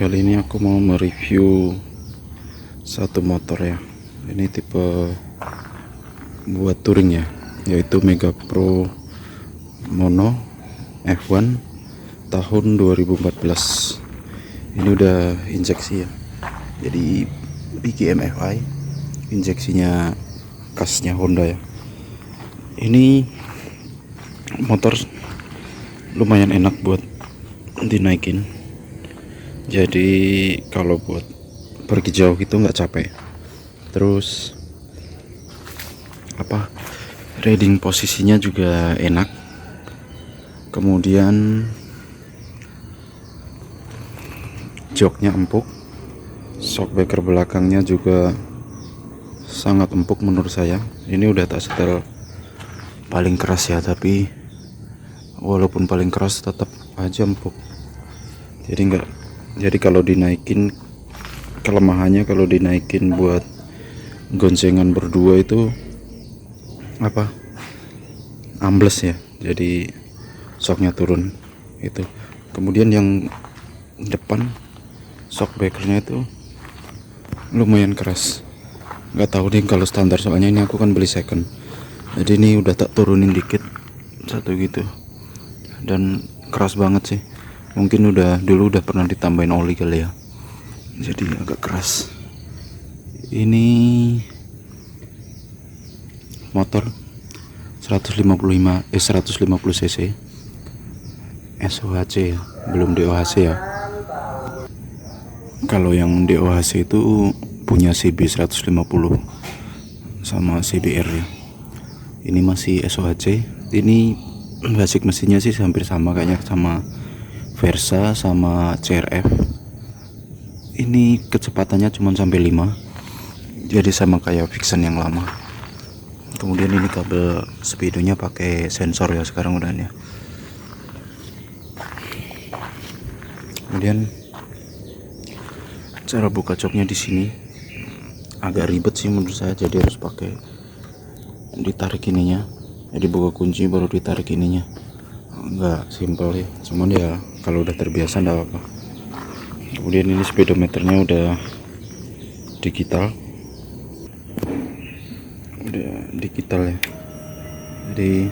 Kali ini aku mau mereview satu motor ya. Ini tipe buat touring ya, yaitu Mega Pro Mono F1 tahun 2014. Ini udah injeksi ya, jadi PKMFI, injeksinya khasnya Honda ya. Ini motor lumayan enak buat dinaikin, jadi kalau buat pergi jauh gitu nggak capek. Terus riding posisinya juga enak. Kemudian joknya empuk, shockbreaker belakangnya juga sangat empuk menurut saya. Ini udah tak setel paling keras ya, tapi walaupun paling keras tetap aja empuk. Jadi kalau dinaikin, kelemahannya kalau dinaikin buat goncengan berdua itu ambles ya, jadi shocknya turun itu. Kemudian yang depan shockbreakernya itu lumayan keras, nggak tahu deh kalau standar, soalnya ini aku kan beli second, jadi ini udah tak turunin dikit satu gitu, dan keras banget sih. Mungkin dulu udah pernah ditambahin oli kali ya, jadi agak keras. Ini motor 150 cc SOHC ya, belum DOHC ya. Kalau yang DOHC itu punya CB 150 sama CBR ya. Ini masih SOHC. Ini basic mesinnya sih hampir sama kayaknya sama Versa sama CRF. Ini kecepatannya cuma sampai 5, jadi sama kayak Vixen yang lama. Kemudian ini kabel speedonya pakai sensor ya sekarang udahnya. Kemudian cara buka joknya di sini agak ribet sih menurut saya, jadi harus pakai ditarik ininya. Jadi buka kunci baru ditarik ininya, enggak simpel ya, cuman ya kalau udah terbiasa enggak apa-apa. Kemudian ini speedometernya udah digital ya, jadi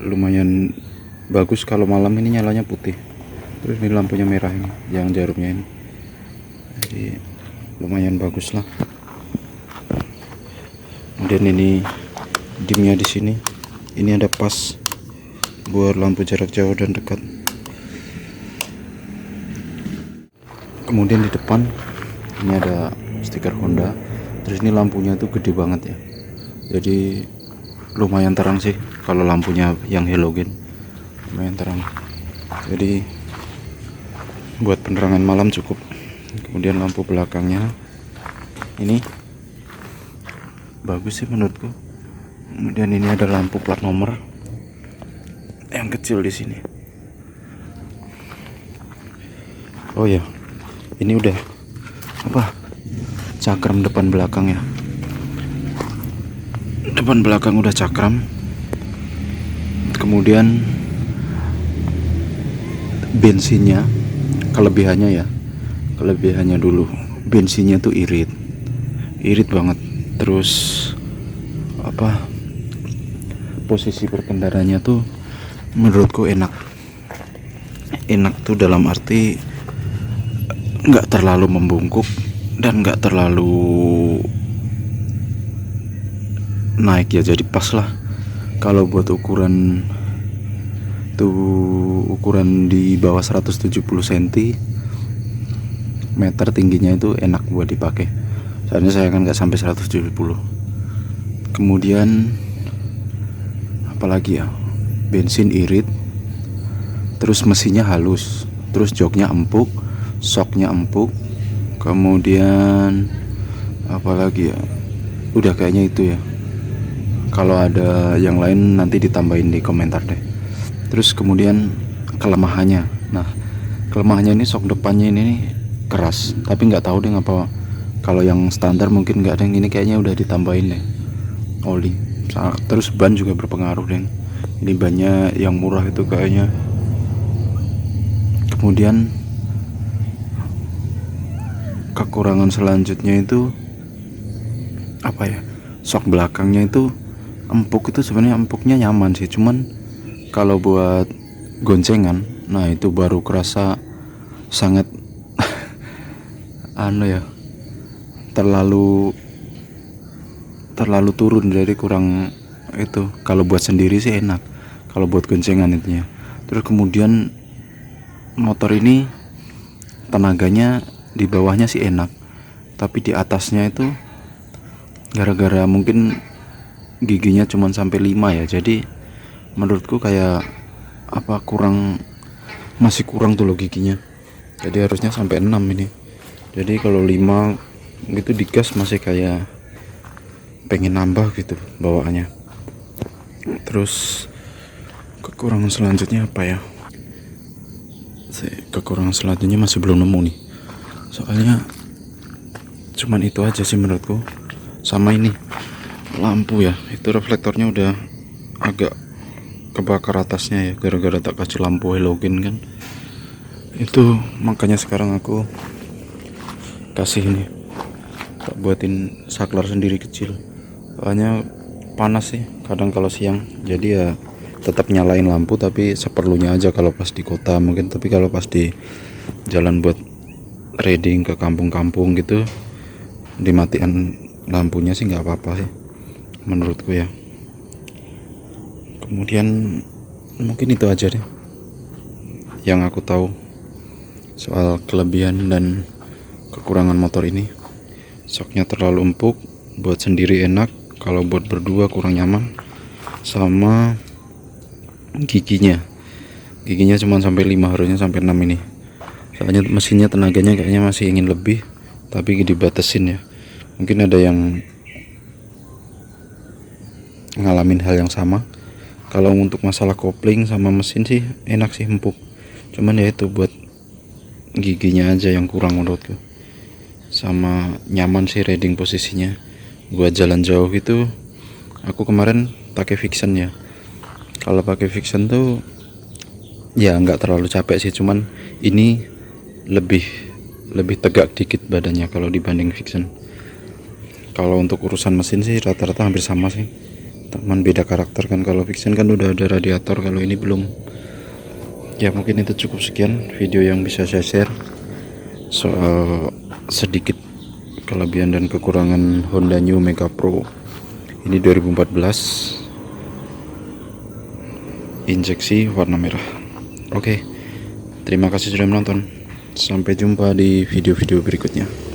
lumayan bagus. Kalau malam ini nyalanya putih, terus ini lampunya merah ini yang jarumnya ini, jadi lumayan bagus lah. Kemudian ini dimnya di sini, ini ada pas buat lampu jarak jauh dan dekat. Kemudian di depan ini ada stiker Honda, terus ini lampunya tuh gede banget ya, jadi lumayan terang sih. Kalau lampunya yang halogen lumayan terang, jadi buat penerangan malam cukup. Kemudian lampu belakangnya ini bagus sih menurutku. Kemudian ini ada lampu plat nomor yang kecil di sini. Oh ya, ini udah cakram depan belakang ya. Depan belakang udah cakram. Kemudian bensinnya, kelebihannya dulu, bensinnya tuh irit banget. Terus posisi berkendaranya tuh menurutku enak tuh dalam arti nggak terlalu membungkuk dan nggak terlalu naik ya, jadi pas lah. Kalau buat ukuran di bawah 170 cm tingginya itu enak buat dipakai, soalnya saya kan nggak sampai 170. Kemudian apalagi ya, bensin irit, terus mesinnya halus, terus joknya empuk, shocknya empuk. Kemudian apalagi ya, udah kayaknya itu ya. Kalau ada yang lain nanti ditambahin di komentar deh. Terus kemudian kelemahannya, kelemahannya ini shock depannya ini keras, tapi nggak tahu deh apa. Kalau yang standar mungkin nggak ada, yang ini kayaknya udah ditambahin deh oli. Terus ban juga berpengaruh deh, ini bannya yang murah itu kayaknya. Kemudian kekurangan selanjutnya itu apa ya, sok belakangnya itu empuk. Itu sebenarnya empuknya nyaman sih, cuman kalau buat goncengan, nah itu baru kerasa sangat ya, terlalu turun, jadi kurang itu. Kalau buat sendiri sih enak, kalau buat goncengan itunya. Terus kemudian motor ini tenaganya di bawahnya sih enak, tapi di atasnya itu gara-gara mungkin giginya cuma sampai 5 ya, jadi menurutku kayak apa, masih kurang tuh loh giginya. Jadi harusnya sampai 6 ini. Jadi kalau 5 gitu digas masih kayak pengen nambah gitu bawaannya. Terus kekurangan selanjutnya apa ya? Kekurangan selanjutnya masih belum nemu nih. Soalnya cuman itu aja sih menurutku. Sama ini lampu ya, itu reflektornya udah agak kebakar atasnya ya, gara-gara tak kasih lampu halogen kan. Itu makanya sekarang aku kasih ini, tak buatin saklar sendiri kecil. Soalnya panas sih kadang kalau siang, jadi ya tetap nyalain lampu tapi seperlunya aja kalau pas di kota mungkin. Tapi kalau pas di jalan buat riding ke kampung-kampung gitu, dimatiin lampunya sih nggak apa-apa sih menurutku ya. Kemudian mungkin itu aja deh yang aku tahu soal kelebihan dan kekurangan motor ini. Soknya terlalu empuk, buat sendiri enak, kalau buat berdua kurang nyaman. Sama giginya cuma sampai 5, harusnya sampai 6 ini. Soalnya mesinnya tenaganya kayaknya masih ingin lebih, tapi dibatasin ya. Mungkin ada yang ngalamin hal yang sama. Kalau untuk masalah kopling sama mesin sih enak sih, empuk. Cuman ya itu buat giginya aja yang kurang menurutku. Sama nyaman sih riding posisinya. Buat jalan jauh itu aku kemarin pakai Vixen ya. Kalau pakai Vixen tuh ya nggak terlalu capek sih, cuman ini lebih tegak dikit badannya kalau dibanding Vixen. Kalau untuk urusan mesin sih rata-rata hampir sama sih, teman beda karakter kan. Kalau Vixen kan udah ada radiator, kalau ini belum. Ya mungkin itu cukup sekian video yang bisa saya share soal sedikit kelebihan dan kekurangan Honda New Mega Pro ini 2014 injeksi warna merah. Oke, terima kasih sudah menonton. Sampai jumpa di video-video berikutnya.